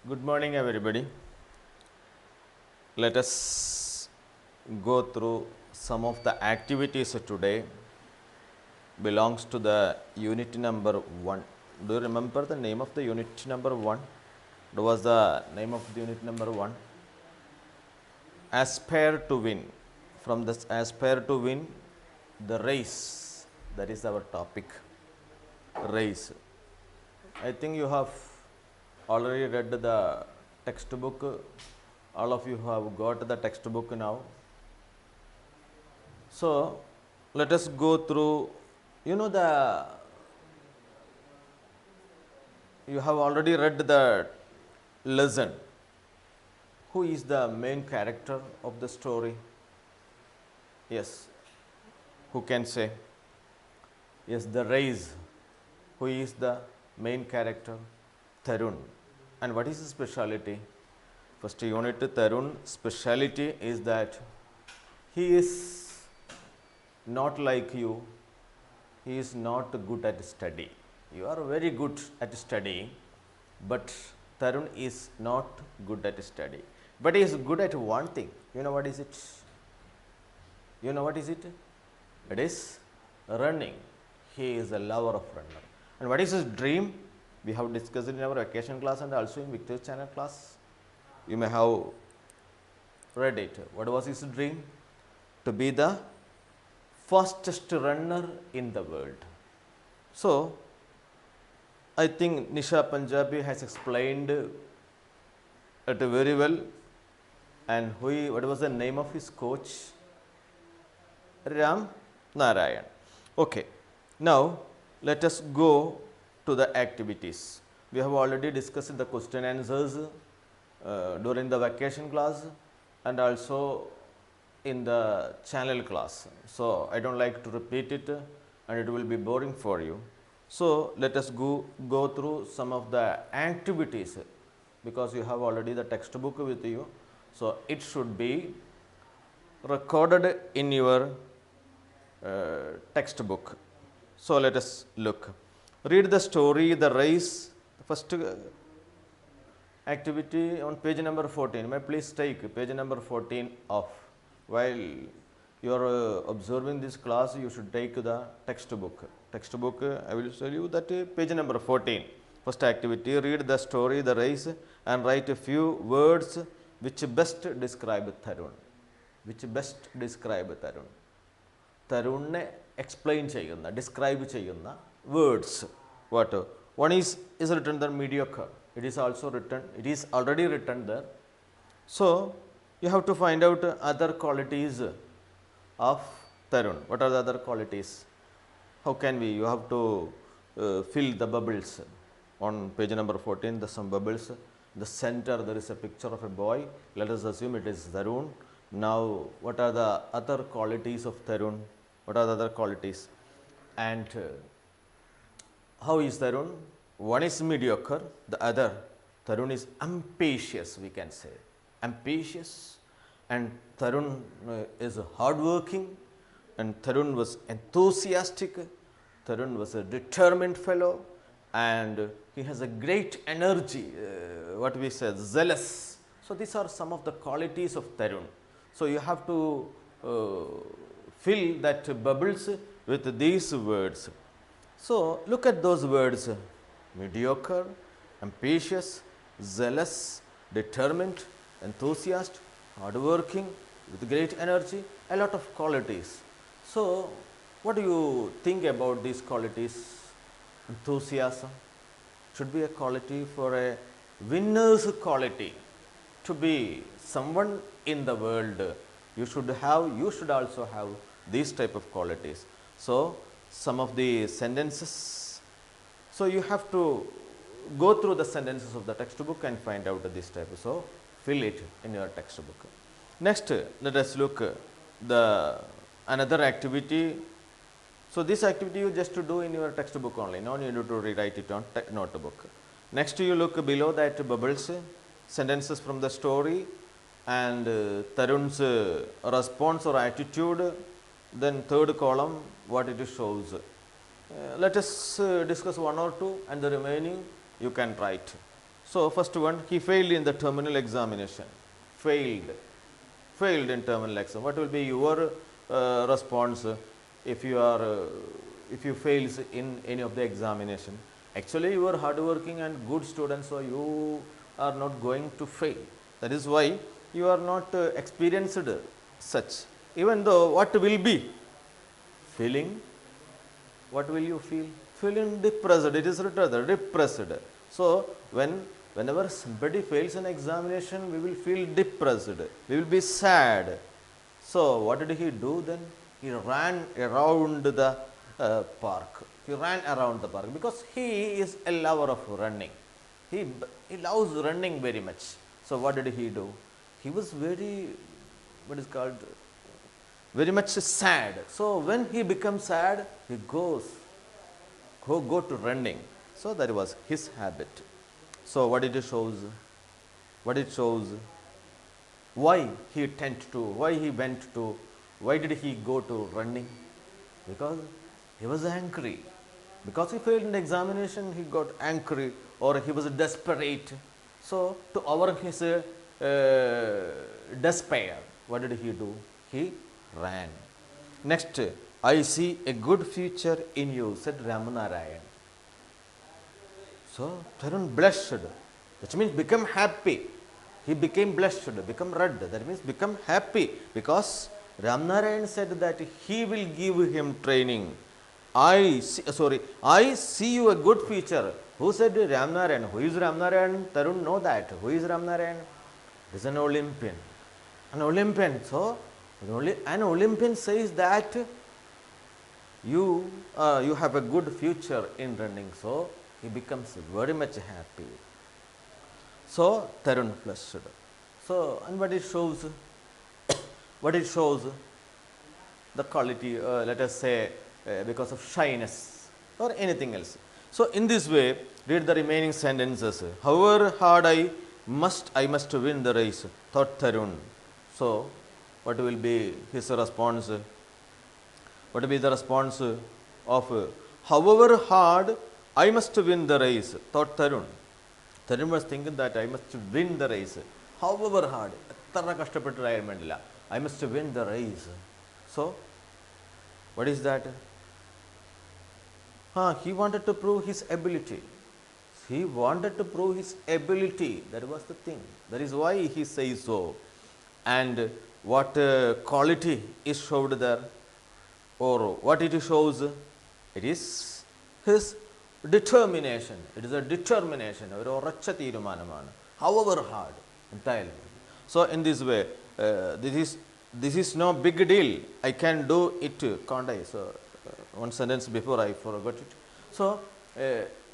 Good morning, everybody. Let us go through some of the activities today. Belongs to the unit number 1. Do you remember the name of the unit number 1? What was the name of the unit number 1? Aspire to win. From this aspire to win, the race. That is our topic. Race. I think you have already read the textbook. All of you have got the textbook now. So, let us go through, you have already read the lesson. Who is the main character of the story? Yes. Who can say? Yes, the race. Who is the main character? Tarun. And what is his speciality? First unit, Tarun speciality is that he is not like you. He is not good at study. You are very good at studying, but Tarun is not good at study. But he is good at one thing. You know what is it? You know what is it? It is running. He is a lover of runner. And what is his dream? We have discussed it in our vacation class and also in Victor's channel class. You may have read it. What was his dream? To be the fastest runner in the world. So, I think Nisha Punjabi has explained it very well. And what was the name of his coach? Ram Narayan. Okay. Now, let us go to the activities. We have already discussed the question answers during the vacation class and also in the channel class. So, I don't like to repeat it and it will be boring for you. So, let us go through some of the activities because you have already the textbook with you. So, it should be recorded in your textbook. So, let us look. Read the story, the race. The first activity on page number 14. May I please take page number 14 off. While you are observing this class, you should take the textbook. Textbook, I will tell you that page number 14. First activity, read the story, the race and write a few words which best describe Tarun. Which best describe Tarun. Tarunne explain cheyunna, describe cheyunna words. What? One is written there mediocre. It is also written, it is already written there. So, you have to find out other qualities of Tarun. What are the other qualities? How can we? You have to fill the bubbles. On page number 14, the some bubbles. The center, there is a picture of a boy. Let us assume it is Tarun. Now, what are the other qualities of Tarun? What are the other qualities? And how is Tarun? One is mediocre, the other, Tarun is ambitious, we can say. Ambitious, and Tarun is hardworking, and Tarun was enthusiastic, Tarun was a determined fellow, and he has a great energy, what we say, zealous. So, these are some of the qualities of Tarun. So, you have to fill that bubbles with these words. So, look at those words: mediocre, ambitious, zealous, determined, enthusiast, hardworking, with great energy, a lot of qualities. So, what do you think about these qualities? Enthusiasm should be a quality for a winner's quality. To be someone in the world, you should also have these type of qualities. So, some of the sentences. So, you have to go through the sentences of the textbook and find out this type. So, fill it in your textbook. Next, let us look the another activity. So, this activity you just to do in your textbook only. No need to rewrite it on notebook. Next, you look below that bubbles, sentences from the story and Tarun's response or attitude. Then third column, what it shows. Let us discuss one or two and the remaining you can write. So first one, he failed in the terminal examination. Failed. Failed in terminal exam. What will be your response if you are if you fails in any of the examination? Actually, you are hardworking and good student, so you are not going to fail. That is why you are not experienced such. Even though what will be feeling, what will you feel? Feeling depressed. It is written there, depressed. So whenever somebody fails an examination, we will feel depressed. We will be sad. So what did he do then? He ran around the park. He ran around the park because he is a lover of running. He loves running very much. So what did he do? He was very, what is called, very much sad. So when he becomes sad, he go to running. So that was his habit. So what it shows? What it shows? Why he why did he go to running? Because he was angry. Because he failed in the examination, he got angry or he was desperate. So to overcome his despair, what did he do? He ran. Next, I see a good future in you, said Ramanarayan. So Tarun blushed, which means become happy. He became blushed, become red. That means become happy because Ramanarayan said that he will give him training. I see you a good future. Who said Ramanarayan? Who is Ramanarayan? Tarun know that. Who is Ramanarayan? He is an Olympian. An Olympian. So an Olympian says that you have a good future in running. So he becomes very much happy. So Tarun flushed. So and what it shows? What it shows? The quality, let us say, because of shyness or anything else. So in this way, read the remaining sentences. However hard I must win the race, thought Tarun. So what will be his response? What will be the response of however hard I must win the race, thought Tarun. Tarun was thinking that I must win the race. However hard, I must win the race. So what is that? He wanted to prove his ability. He wanted to prove his ability. That was the thing. That is why he says so. And what quality is showed there, or what it shows? It is his determination. It is a determination. However hard, entirely. So in this way, this is no big deal. I can do it, can't I? So one sentence before I forgot it. So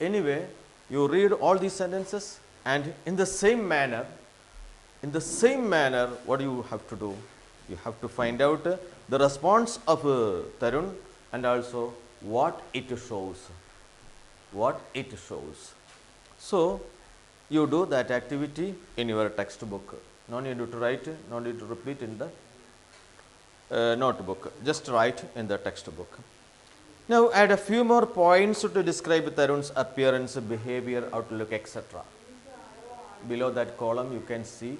anyway, you read all these sentences, and in the same manner, what you have to do? You have to find out the response of Tarun and also what it shows. What it shows. So you do that activity in your textbook. No need to write, no need to repeat in the notebook. Just write in the textbook. Now add a few more points to describe Tarun's appearance, behavior, outlook, etc. Below that column you can see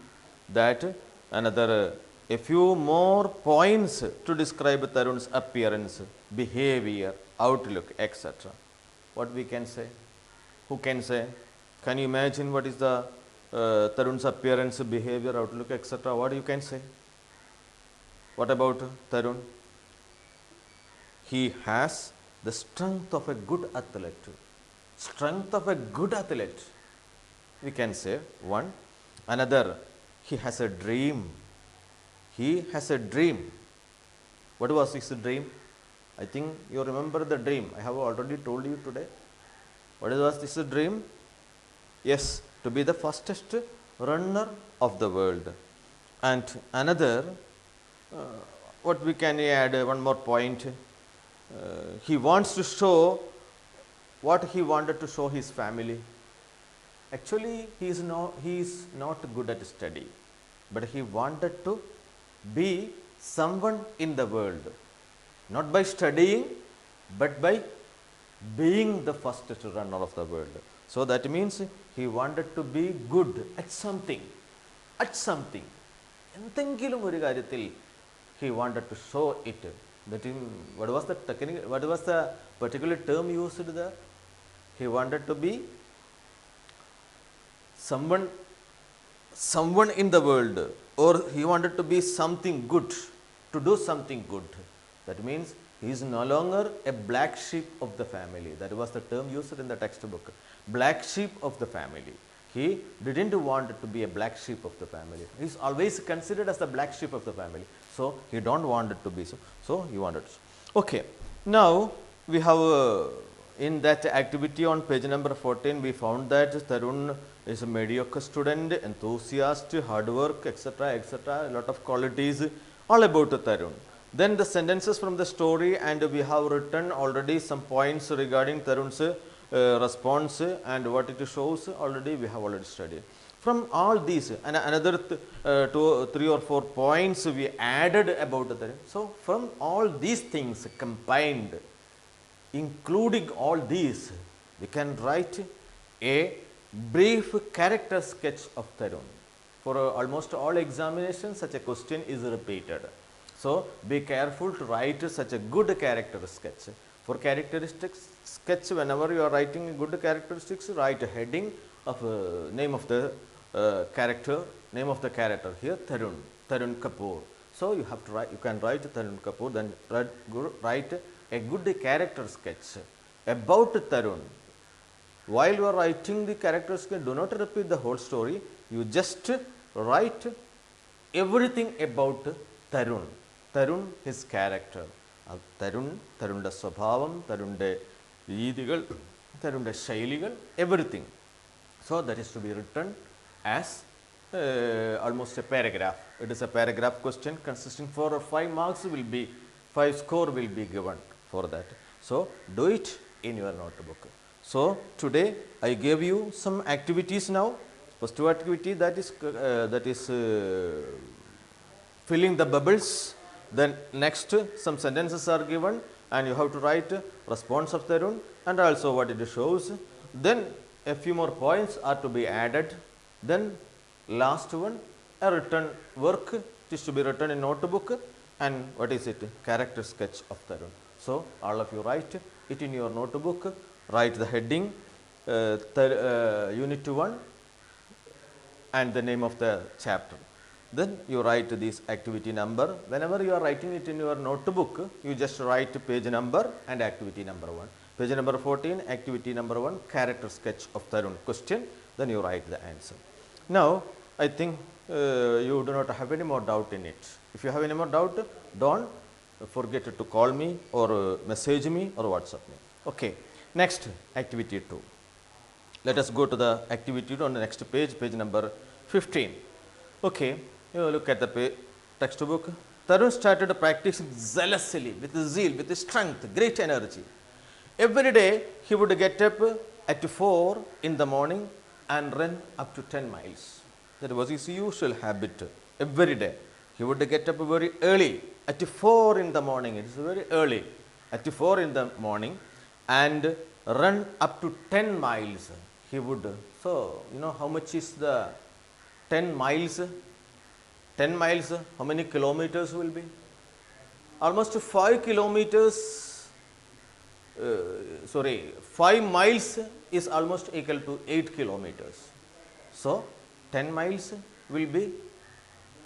that another a few more points to describe Tarun's appearance, behavior, outlook, etc. What we can say? Who can say? Can you imagine what is the Tarun's appearance, behavior, outlook, etc.? What you can say? What about Tarun? He has the strength of a good athlete. Strength of a good athlete. We can say one. Another, he has a dream. He has a dream. What was his dream? I think you remember the dream. I have already told you today. What was this dream? Yes, to be the fastest runner of the world. And another, what we can add, one more point. He wants to show what he wanted to show his family. Actually, he is not good at study, but he wanted to be someone in the world, not by studying, but by being the fastest runner of the world. So that means he wanted to be good at something, at something. എന്തെങ്കിലും ഒരു കാര്യത്തിൽ he wanted to show it. That in, what was the technical, what was the particular term used there? He wanted to be someone in the world, or he wanted to be something good, to do something good. That means he is no longer a black sheep of the family. That was the term used in the textbook. Black sheep of the family. He didn't want to be a black sheep of the family. He is always considered as the black sheep of the family. So he don't want it to be so. So he wanted to. Okay. Now we have in that activity on page number 14, we found that Tarun is a mediocre student, enthusiast, hard work, etc., etc. A lot of qualities all about Tarun. Then the sentences from the story, and we have written already some points regarding Tarun's response and what it shows. Already we have already studied. From all these, and another 3 or 4 points we added about Tarun. So from all these things combined, including all these, we can write a brief character sketch of Tarun. For almost all examinations, such a question is repeated. So be careful to write such a good character sketch. For characteristics sketch, whenever you are writing good characteristics, write a heading of name of the character, name of the character. Here Tarun Kapoor. So you have to write, you can write Tarun Kapoor, then write a good character sketch about Tarun. While you are writing the character sketch, do not repeat the whole story. You just write everything about Tarun. Tarun, his character. Tarun's സ്വഭാവം, Tarun's രീതികൾ, Tarun's ശൈലികൾ, everything. So that is to be written as almost a paragraph. It is a paragraph question consisting 4 or 5 marks will be, 5 score will be given for that. So do it in your notebook. So today I gave you some activities now. First activity, that is filling the bubbles. Then next some sentences are given and you have to write response of Tarun and also what it shows. Then a few more points are to be added. Then last one, a written work, it is to be written in notebook, and what is it? Character sketch of Tarun. So all of you write it in your notebook, write the heading, unit 1 and the name of the chapter. Then you write this activity number. Whenever you are writing it in your notebook, you just write page number and activity number 1. Page number 14, activity number 1, character sketch of Tarun question. Then you write the answer. Now I think you do not have any more doubt in it. If you have any more doubt, don't forget to call me or message me or WhatsApp me. Okay. Next, activity 2. Let us go to the activity 2 on the next page, page number 15. Okay. You look at the textbook. Tarun started practicing zealously, with zeal, with strength, great energy. Every day he would get up at 4 in the morning and run up to 10 miles. That was his usual habit. Every day he would get up very early at 4 in the morning. It is very early, at 4 in the morning, and run up to 10 miles. He would. So you know how much is the 10 miles? 10 miles, how many kilometers will be? Almost 5 kilometers, 5 miles is almost equal to 8 kilometers. So 10 miles will be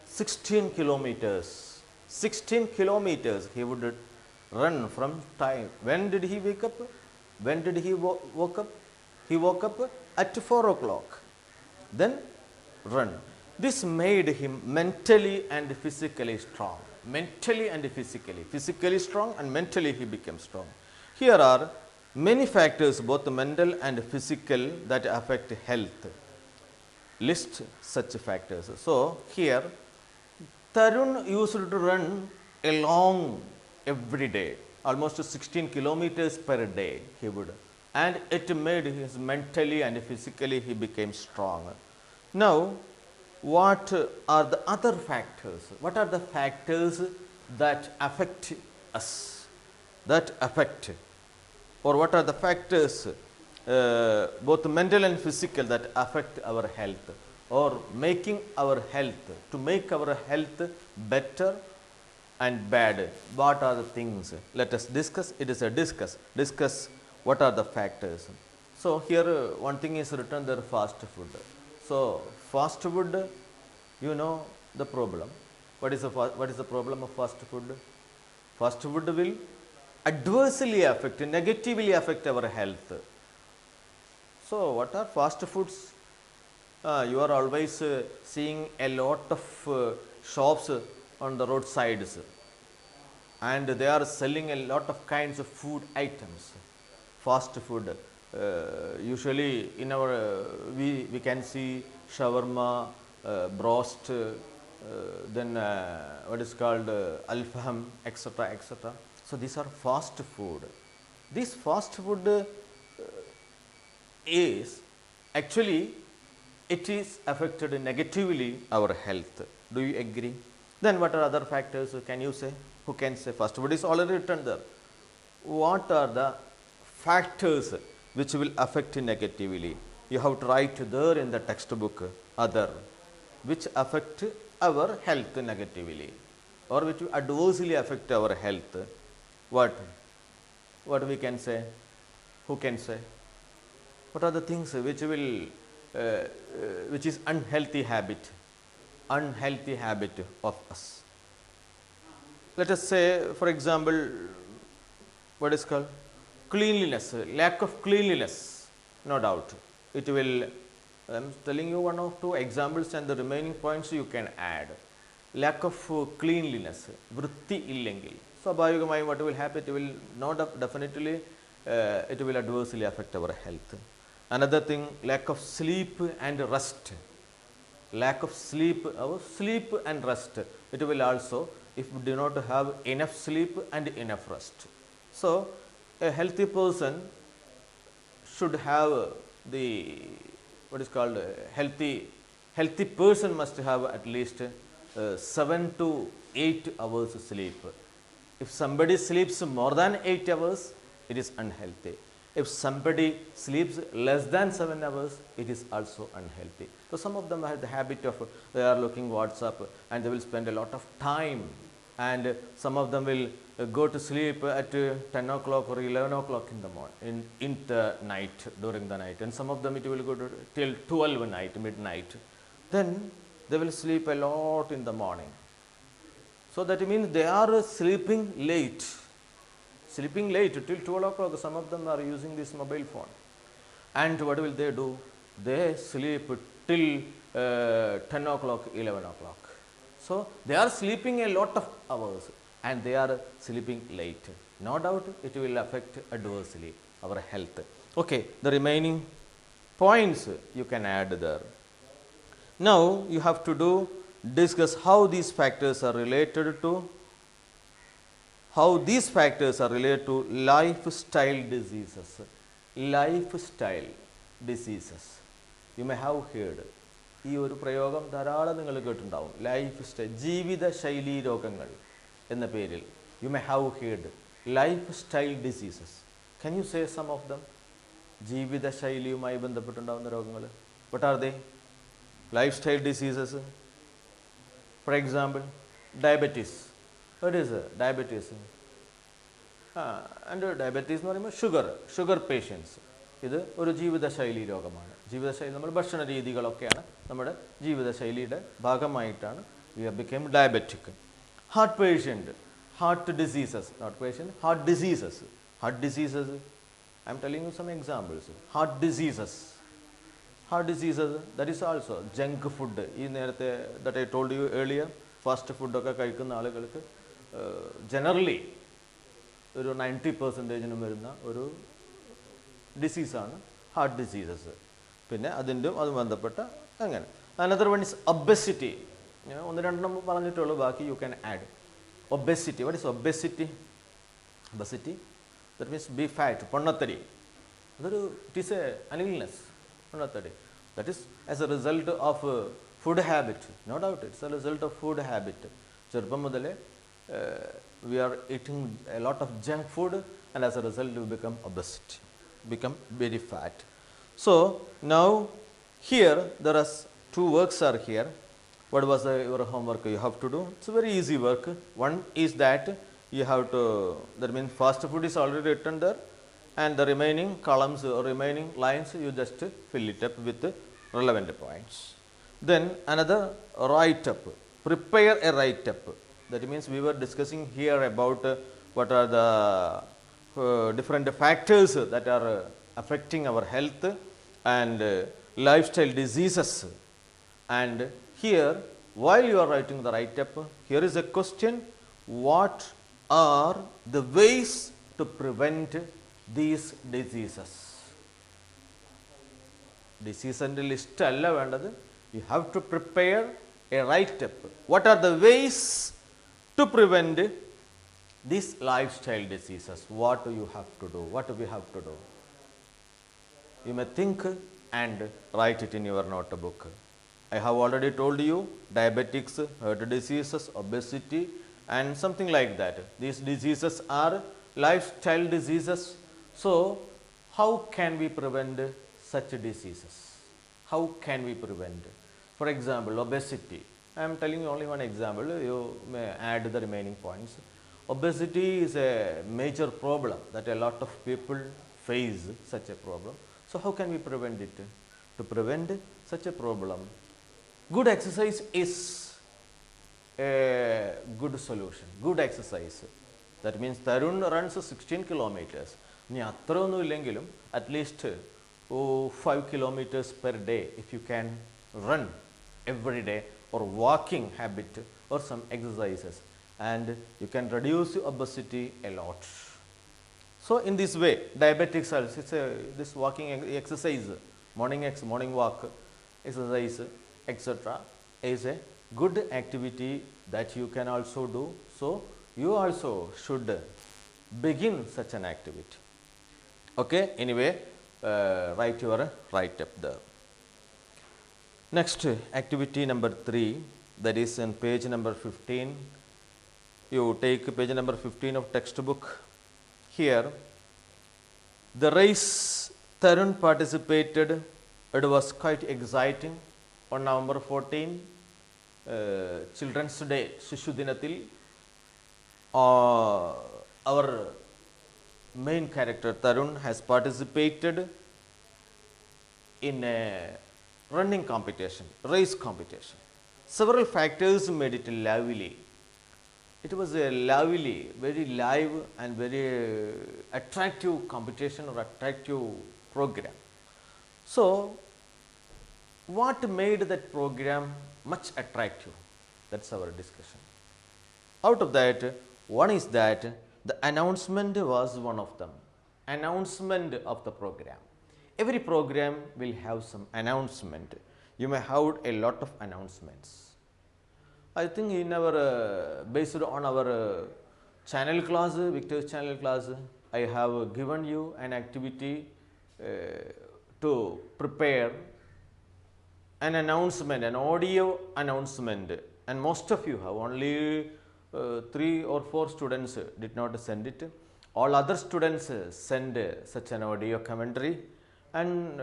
16 kilometers. 16 kilometers he would run from time. When did he wake up? When did he woke up? He woke up at 4 o'clock. Then run. This made him mentally and physically strong. Mentally and physically. Physically strong and mentally he became strong. Here are many factors, both mental and physical, that affect health. List such factors. So here Tarun used to run along every day, almost 16 kilometers per day he would, and it made his mentally and physically he became strong. Now what are the other factors? What are the factors that affect us, that affect or what are the factors, both mental and physical, that affect our health or making our health, to make our health better and bad? What are the things? Let us discuss. It is a discuss what are the factors. So here one thing is written there, fast food. So fast food, you know the problem. What is the problem of fast food? Fast food will adversely affect, negatively affect our health. So what are fast foods? You are always seeing a lot of shops on the roadsides, and they are selling a lot of kinds of food items. Fast food. Usually in our we can see shawarma, broast, then what is called alfaham, etc., etc. So these are fast food. This fast food is actually, it is affected negatively our health. Do you agree? Then what are other factors? Can you say? Who can say? Fast food is already written there. What are the factors which will affect negatively? You have to write there in the textbook, other, which affect our health negatively, or which will adversely affect our health. What we can say? Who can say? What are the things which will which is unhealthy habit of us? Let us say, for example, what is called cleanliness, lack of cleanliness. No doubt it will, I am telling you one or two examples, and the remaining points you can add. Lack of cleanliness, vritti illengil, swabhavikamai what will happen? It will not definitely it will adversely affect our health. Another thing, lack of sleep and rest. Lack of sleep and rest. It will also, if we do not have enough sleep and enough rest. So a healthy person should have the, what is called, healthy person must have at least 7 to 8 hours sleep. If somebody sleeps more than 8 hours, it is unhealthy. If somebody sleeps less than 7 hours, it is also unhealthy. So some of them have the habit of, they are looking WhatsApp and they will spend a lot of time, and some of them will go to sleep at 10 o'clock or 11 o'clock in the morning, in the night, during the night, and some of them it will go to till 12 night, midnight. Then they will sleep a lot in the morning. So that means they are sleeping late till 12 o'clock. Some of them are using this mobile phone. And what will they do? They sleep till 10 o'clock, 11 o'clock. So they are sleeping a lot of hours and they are sleeping late. No doubt it will affect adversely our health. Okay, the remaining points you can add there. Now you have to discuss how these factors are related to lifestyle diseases. Lifestyle diseases. You may have heard. ഈ ഒരു പ്രയോഗം ധാരാളം നിങ്ങൾ കേട്ടിട്ടുണ്ടാവും. Life style, ജീവിത ശൈലി രോഗങ്ങൾ എന്ന പേരിൽ. You may have heard lifestyle diseases. Can you say some of them? ജീവിത ശൈലിയുമായി ബന്ധപ്പെട്ടുണ്ടാകുന്ന രോഗങ്ങൾ. What are they? Lifestyle diseases. For example, diabetes. What is diabetes? And diabetes എന്ന് പറയുമ്പോൾ sugar patients. ഇത് ഒരു ജീവിതശൈലി രോഗമാണ്. ജീവിതശൈലി, നമ്മുടെ ഭക്ഷണ രീതികളൊക്കെയാണ് നമ്മുടെ ജീവിതശൈലിയുടെ ഭാഗമായിട്ടാണ് we have become diabetic. Heart patient, heart diseases, not patient, heart diseases. Heart diseases, I am telling you some examples. Heart diseases, that is also junk food. ഈ നേരത്തെ that I told you earlier, fast ഫുഡൊക്കെ കഴിക്കുന്ന ആളുകൾക്ക് generally ഒരു 90% വരുന്ന ഒരു ഡിസീസാണ് heart diseases. പിന്നെ അത് ബന്ധപ്പെട്ട അങ്ങനെ. Another one is obesity. ഞാൻ ഒന്ന് രണ്ടെണ്ണം പറഞ്ഞിട്ടുള്ളൂ, ബാക്കി you can add. Obesity, what is obesity? Obesity that means be fat, പൊണ്ണത്തടി. അതൊരു ഇറ്റ് ഈസ് എ അനിൽനെസ്, പൊണ്ണത്തടി. That is as a result of food habit. No doubt it's a result of food habit. ചെറുപ്പം മുതലേ we are eating a lot of junk food, and as a result we become obesity, become very fat. So now here there are two works are here. What was your homework you have to do? It's a very easy work. One is that you have to, that means fast food is already written there, and the remaining columns or remaining lines you just fill it up with relevant points. Then another write up, prepare a write up. That means we were discussing here about what are the different factors that are affecting our health and lifestyle diseases. And here, while you are writing the write up, here is a question: what are the ways to prevent these diseases? Disease and list alla vendadu. You have to prepare a write up. What are the ways to prevent these lifestyle diseases? What do you have to do? What do we have to do? You may think and write it in your notebook. I have already told you diabetics, heart diseases, obesity, and something like that. These diseases are lifestyle diseases. So, how can we prevent such diseases? How can we prevent? For example, obesity. I am telling you only one example. You may add the remaining points. Obesity is a major problem that a lot of people face such a problem. So, how can we prevent it? To prevent such a problem, good exercise is a good solution. Good exercise. That means Tarun runs 16 kilometers. At least 5 kilometers per day if you can run every day, or walking habit, or some exercises, and you can reduce obesity a lot. So, in this way, diabetics also, this walking exercise, morning walk exercise, etc., is a good activity that you can also do. So, you also should begin such an activity. Okay, anyway, write your write up there. Next, activity number 3, that is on page number 15. You take page number 15 of textbook. Here, the race Tarun participated. It was quite exciting. On November 14, Children's Day, Shishu Dinathil, our main character Tarun has participated in a running competition, race competition. Several factors made it lively. It was a lively, very live and very attractive competition or attractive program. So, what made that program much attractive? That's our discussion. Out of that, one is that the announcement was one of them. Announcement of the program. Every program will have some announcement. You may have a lot of announcements. I think in our, based on our channel class, Victor's channel class, I have given you an activity to prepare an announcement, an audio announcement, and most of you have, only 3 or 4 students did not send it. All other students send such an audio commentary, and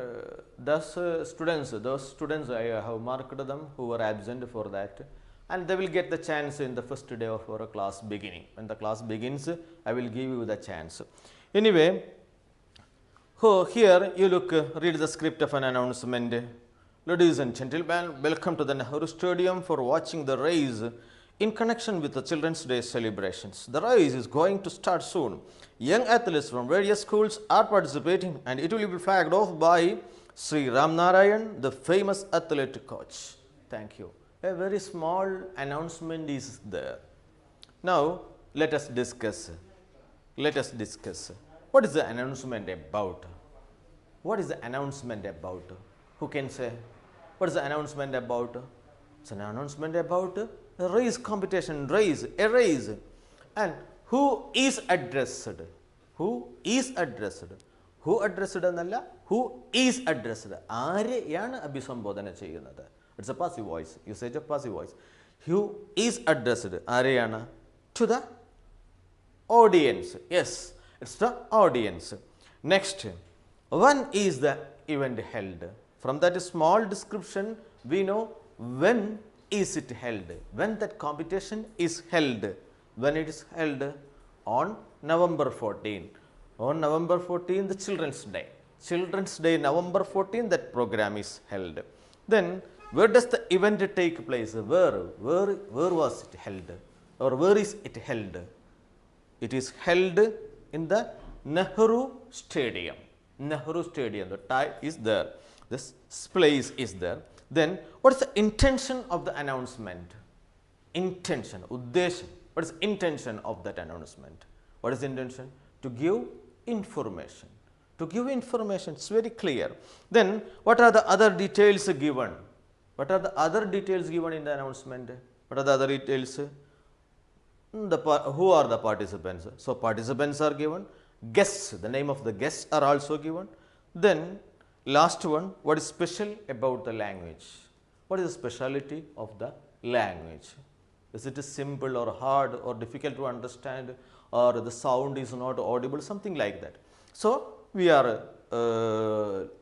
those students I have marked them who were absent for that, and they will get the chance in the first day of our class beginning. When the class begins, I will give you the chance. Anyway, here you look, read the script of an announcement. Ladies and gentlemen, welcome to the Nehru Stadium for watching the race in connection with the Children's Day celebrations. The race is going to start soon. Young athletes from various schools are participating, and it will be flagged off by Sri Ram Narayan, the famous athlete coach. Thank you. A very small announcement is there. Now, let us discuss. What is the announcement about? What is the announcement about? Who can say? What is the announcement about? It's an announcement about a race competition, a race. And who is addressed? Who is addressed? Who addressed annalla? Who is addressed? Aareyanu abhisambodhana cheyyunnathu. It's a passive voice, usage of passive voice. Who is addressed? Aareyanu? To the audience. Yes, it's the audience. Next, when is the event held? From that small description, we know when is it held, when that competition is held, when it is held on November 14. On November 14, the Children's Day. Children's Day, November 14, that program is held. Then, where does the event take place? Where was it held? Or where is it held? It is held in the Nehru Stadium. Nehru Stadium, the tie is there. This place is there. Then, what is the intention of the announcement? Intention, uddesham. What is the intention of that announcement? What is the intention? To give information. To give information, it's very clear. Then, what are the other details given? What are the other details given in the announcement? What are the other details? Who are the participants? So, participants are given. Guests, the name of the guests are also given. Then, last one, what is special about the language? What is the speciality of the language? Is it simple or hard or difficult to understand, or the sound is not audible, something like that. So, we are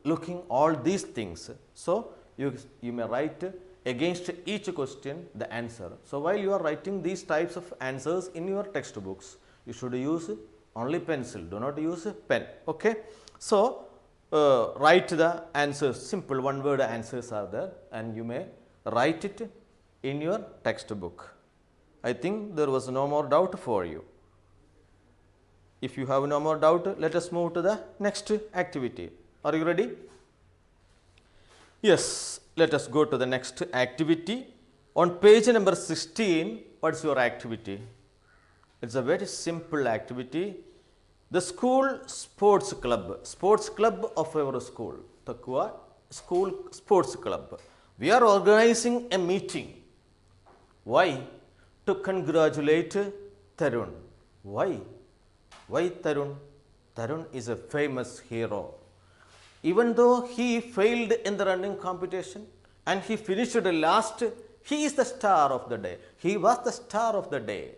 looking all these things. So, you may write against each question the answer. So, while you are writing these types of answers in your textbooks, you should use only pencil, do not use pen. Okay. So, write the answers, simple one word answers are there, and you may write it in your textbook. I think there was no more doubt for you. If you have no more doubt, let us move to the next activity. Are you ready? Yes, let us go to the next activity. On page number 16, what is your activity? It's a very simple activity. The school sports club of our school, Takua School Sports Club. We are organizing a meeting. Why? To congratulate Tarun. Why? Why Tarun? Tarun is a famous hero. Even though he failed in the running competition and he finished last, he is the star of the day. He was the star of the day.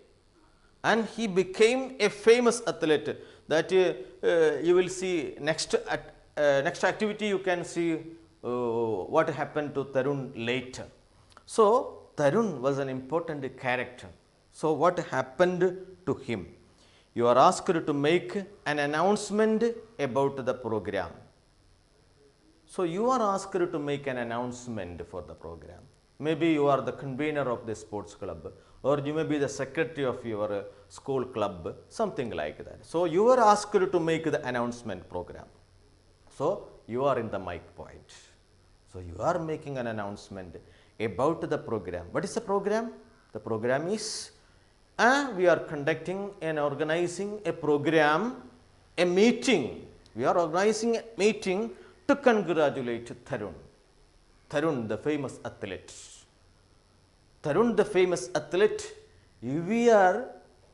And he became a famous athlete. That you will see next activity, you can see what happened to Tarun later. So, Tarun was an important character. So, what happened to him? You are asked to make an announcement about the program. So, you are asked to make an announcement for the program. Maybe you are the convener of the sports club, or you may be the secretary of your school club, something like that. So, you are asked to make the announcement program. So, you are in the mic point. So, you are making an announcement about the program. What is the program? The program is we are conducting and organizing a program, a meeting. We are organizing a meeting to congratulate Tarun. Tarun, the famous athlete. Tarun, the famous athlete, we are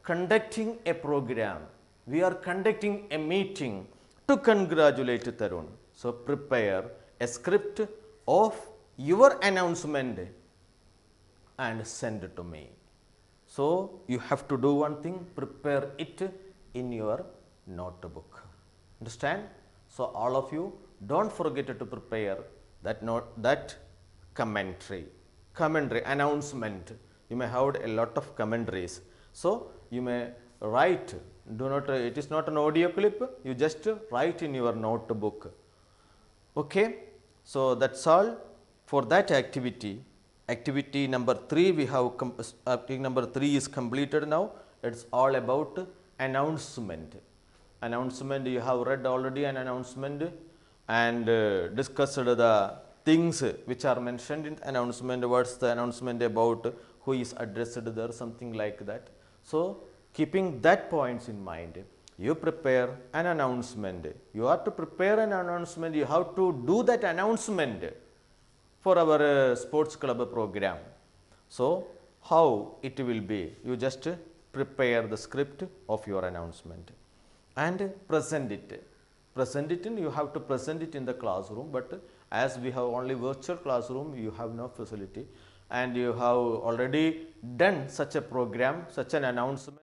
conducting a program. We are conducting a meeting to congratulate Tarun. So, prepare a script of your announcement and send it to me. So, you have to do one thing, prepare it in your notebook. Understand? So, all of you don't forget to prepare that commentary, announcement. You may have a lot of commentaries. So, you may write, it is not an audio clip, you just write in your notebook. Okay. So, that's all for that activity. Activity number 3, we have activity number 3 is completed now. It's all about announcement. Announcement, you have read already an announcement and discussed the things which are mentioned in the announcement. What's the announcement about, who is addressed there, something like that. So, keeping that points in mind, you prepare an announcement. You have to prepare an announcement, you have to do that announcement for our sports club program. So, how it will be? You just prepare the script of your announcement and present it. Present it in, you have to present it in the classroom, but as we have only virtual classroom, you have no facility, and you have already done such a program, such an announcement.